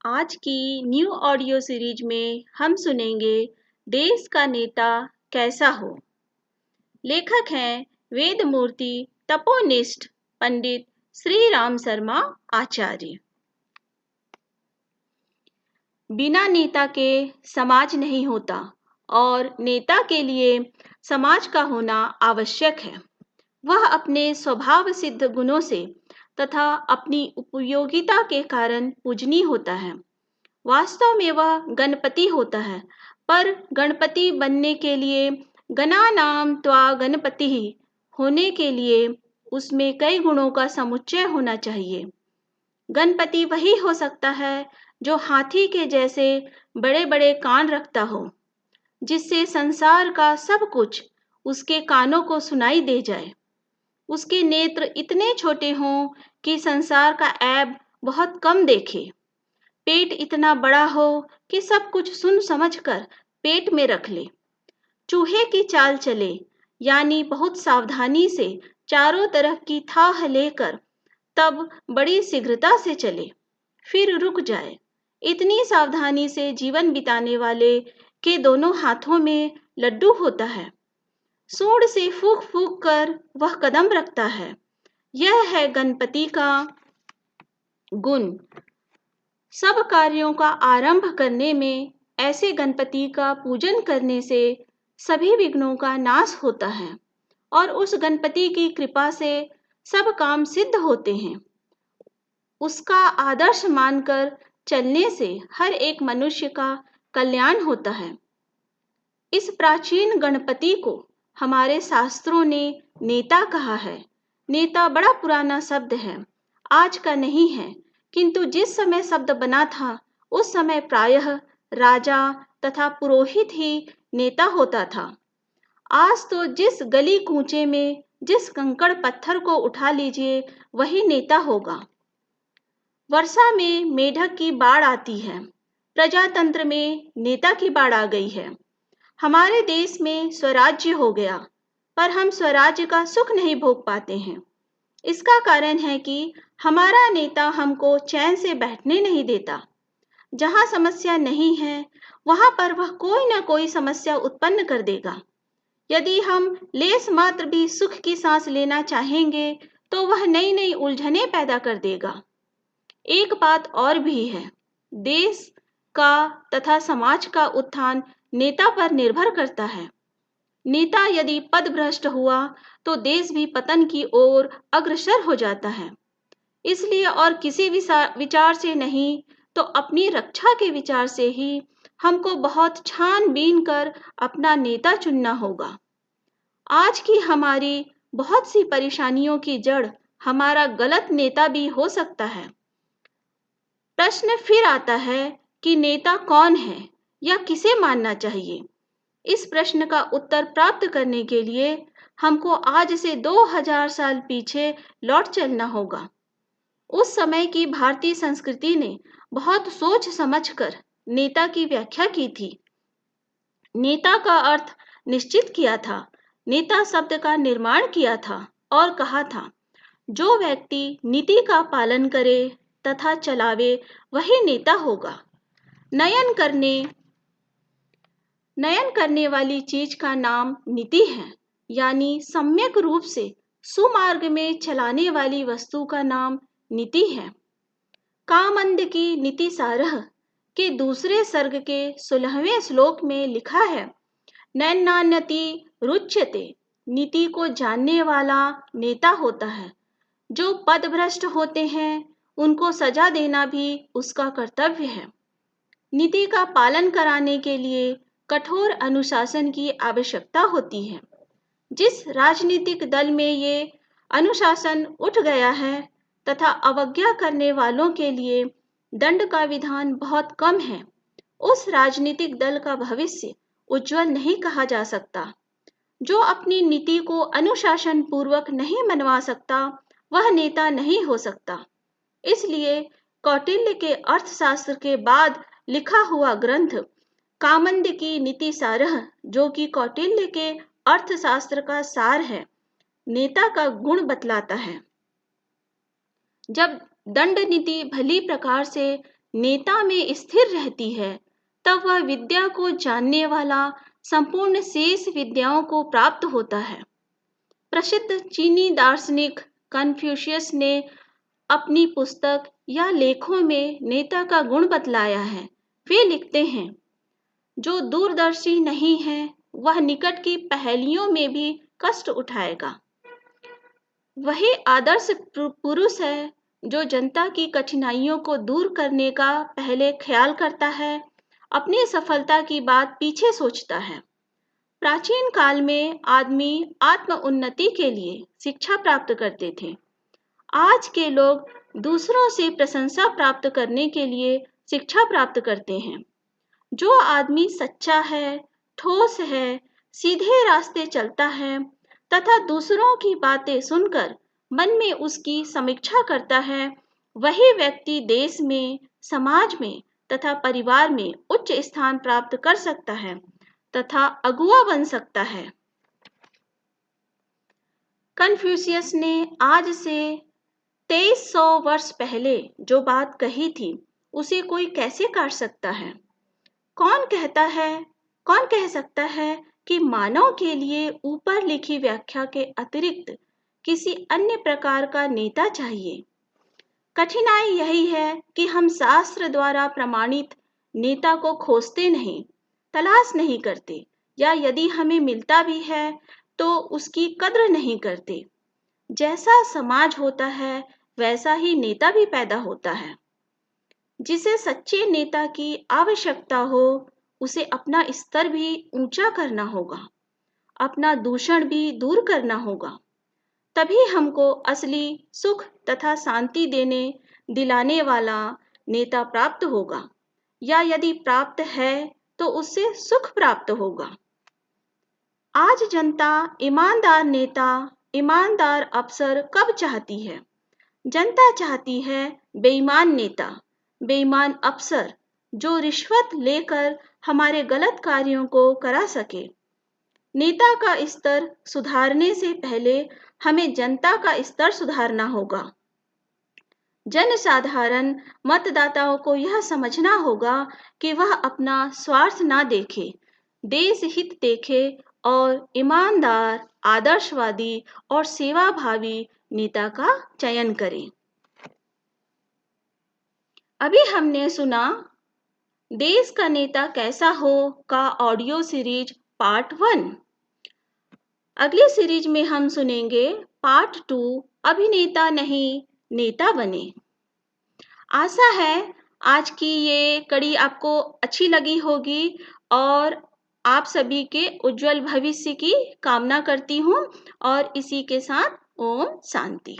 आज की new audio series में हम सुनेंगे देश का नेता कैसा हो। लेखक हैं वेदमूर्ति तपोनिष्ठ पंडित श्री राम शर्मा आचार्य। बिना नेता के समाज नहीं होता और नेता के लिए समाज का होना आवश्यक है। वह अपने स्वभाव सिद्ध गुणों से तथा अपनी उपयोगिता के कारण पूजनीय होता है। वास्तव में वह गणपति होता है, पर गणपति बनने के लिए गणानां त्वा गणपतिः होने के लिए उसमें कई गुणों का समुच्चय होना चाहिए। गणपति वही हो सकता है जो हाथी के जैसे बड़े बड़े कान रखता हो, जिससे संसार का सब कुछ उसके कानों को सुनाई दे जाए। उसके नेत्र इतने छोटे हों कि संसार का ऐब बहुत कम देखे। पेट इतना बड़ा हो कि सब कुछ सुन समझकर पेट में रख ले। चूहे की चाल चले, यानी बहुत सावधानी से चारों तरफ की थाह लेकर तब बड़ी शीघ्रता से चले, फिर रुक जाए। इतनी सावधानी से जीवन बिताने वाले के दोनों हाथों में लड्डू होता है। सूंड से फूंक फूंक कर वह कदम रखता है। यह है गणपति का गुण। सब कार्यों का आरंभ करने में ऐसे गणपति का पूजन करने से सभी विघ्नों का नाश होता है और उस गणपति की कृपा से सब काम सिद्ध होते हैं। उसका आदर्श मानकर चलने से हर एक मनुष्य का कल्याण होता है। इस प्राचीन गणपति को हमारे शास्त्रों ने नेता कहा है। नेता बड़ा पुराना शब्द है, आज का नहीं है, किंतु जिस समय शब्द बना था उस समय प्रायः राजा तथा पुरोहित ही नेता होता था। आज तो जिस गली कूचे में जिस कंकड़ पत्थर को उठा लीजिए वही नेता होगा। वर्षा में मेढक की बाढ़ आती है, प्रजातंत्र में नेता की बाढ़ आ गई है। हमारे देश में स्वराज्य हो गया, पर हम स्वराज्य का सुख नहीं भोग पाते हैं। इसका कारण है कि हमारा नेता हमको चैन से बैठने नहीं देता। जहाँ समस्या नहीं है, वहाँ पर वह कोई न कोई समस्या उत्पन्न कर देगा। यदि हम लेस मात्र भी सुख की सांस लेना चाहेंगे, तो वह नई नई उलझनें पैदा कर देगा। एक बात और भी है, देश का तथा समाज का उत्थान नेता पर निर्भर करता है। नेता यदि पदभ्रष्ट हुआ तो देश भी पतन की ओर अग्रसर हो जाता है। इसलिए और किसी विचार से नहीं तो अपनी रक्षा के विचार से ही हमको बहुत छानबीन कर अपना नेता चुनना होगा। आज की हमारी बहुत सी परेशानियों की जड़ हमारा गलत नेता भी हो सकता है। प्रश्न फिर आता है कि नेता कौन है या किसे मानना चाहिए। इस प्रश्न का उत्तर प्राप्त करने के लिए हमको आज से 2000 साल पीछे लौट चलना होगा। उस समय की भारतीय संस्कृति ने बहुत सोच समझकर नेता की व्याख्या की थी। नेता का अर्थ निश्चित किया था, नेता शब्द का निर्माण किया था और कहा था, जो व्यक्ति नीति का पालन करे तथा चलावे वही नेता होगा। नयन करने वाली चीज का नाम नीति है, यानी सम्यक रूप से सुमार्ग में चलाने वाली वस्तु का नाम नीति है। कामंद की नीति सारह के दूसरे सर्ग के 16वें श्लोक में लिखा है, नैनान्यति रुच्यते। नीति को जानने वाला नेता होता है। जो पदभ्रष्ट होते हैं उनको सजा देना भी उसका कर्तव्य है। नीति का पालन कराने के लिए कठोर अनुशासन की आवश्यकता होती है। जिस राजनीतिक दल में ये अनुशासन उठ गया है तथा अवज्ञा करने वालों के लिए दंड का विधान बहुत कम है, उस राजनीतिक दल का भविष्य उज्जवल नहीं कहा जा सकता। जो अपनी नीति को अनुशासन पूर्वक नहीं मनवा सकता वह नेता नहीं हो सकता। इसलिए कौटिल्य के अर्थशास्त्र के बाद लिखा हुआ ग्रंथ कामंद की नीति सारह, जो कि कौटिल्य के अर्थशास्त्र का सार है, नेता का गुण बतलाता है। जब दंड नीति भली प्रकार से नेता में स्थिर रहती है, तब वह विद्या को जानने वाला संपूर्ण शेष विद्याओं को प्राप्त होता है। प्रसिद्ध चीनी दार्शनिक कन्फ्यूशियस ने अपनी पुस्तक या लेखों में नेता का गुण बतलाया है। वे लिखते हैं, जो दूरदर्शी नहीं है वह निकट की पहेलियों में भी कष्ट उठाएगा। वही आदर्श पुरुष है जो जनता की कठिनाइयों को दूर करने का पहले ख्याल करता है, अपनी सफलता की बात पीछे सोचता है। प्राचीन काल में आदमी आत्म उन्नति के लिए शिक्षा प्राप्त करते थे। आज के लोग दूसरों से प्रशंसा प्राप्त करने के लिए शिक्षा प्राप्त करते हैं। जो आदमी सच्चा है, ठोस है, सीधे रास्ते चलता है तथा दूसरों की बातें सुनकर मन में उसकी समीक्षा करता है, वही व्यक्ति देश में, समाज में तथा परिवार में उच्च स्थान प्राप्त कर सकता है तथा अगुआ बन सकता है। कन्फ्यूशियस ने आज से 2300 वर्ष पहले जो बात कही थी, उसे कोई कैसे काट सकता है? कौन कह सकता है कि मानव के लिए ऊपर लिखी व्याख्या के अतिरिक्त किसी अन्य प्रकार का नेता चाहिए? कठिनाई यही है कि हम शास्त्र द्वारा प्रमाणित नेता को खोजते नहीं, तलाश नहीं करते, या यदि हमें मिलता भी है तो उसकी कद्र नहीं करते। जैसा समाज होता है वैसा ही नेता भी पैदा होता है। जिसे सच्चे नेता की आवश्यकता हो, उसे अपना स्तर भी ऊंचा करना होगा, अपना दूषण भी दूर करना होगा। तभी हमको असली सुख तथा शांति दिलाने वाला नेता प्राप्त होगा, या यदि प्राप्त है तो उससे सुख प्राप्त होगा। आज जनता ईमानदार नेता, ईमानदार अफसर कब चाहती है? जनता चाहती है बेईमान नेता, बेईमान अफसर जो रिश्वत लेकर हमारे गलत कार्यों को करा सके। नेता का स्तर सुधारने से पहले हमें जनता का स्तर सुधारना होगा। जनसाधारण मतदाताओं को यह समझना होगा कि वह अपना स्वार्थ ना देखे, देश हित देखे और ईमानदार, आदर्शवादी और सेवाभावी नेता का चयन करें। अभी हमने सुना देश का नेता कैसा हो का ऑडियो सीरीज पार्ट 1। अगली सीरीज में हम सुनेंगे पार्ट 2, अभिनेता नहीं नेता बने। आशा है आज की ये कड़ी आपको अच्छी लगी होगी और आप सभी के उज्जवल भविष्य की कामना करती हूँ और इसी के साथ ओम शांति।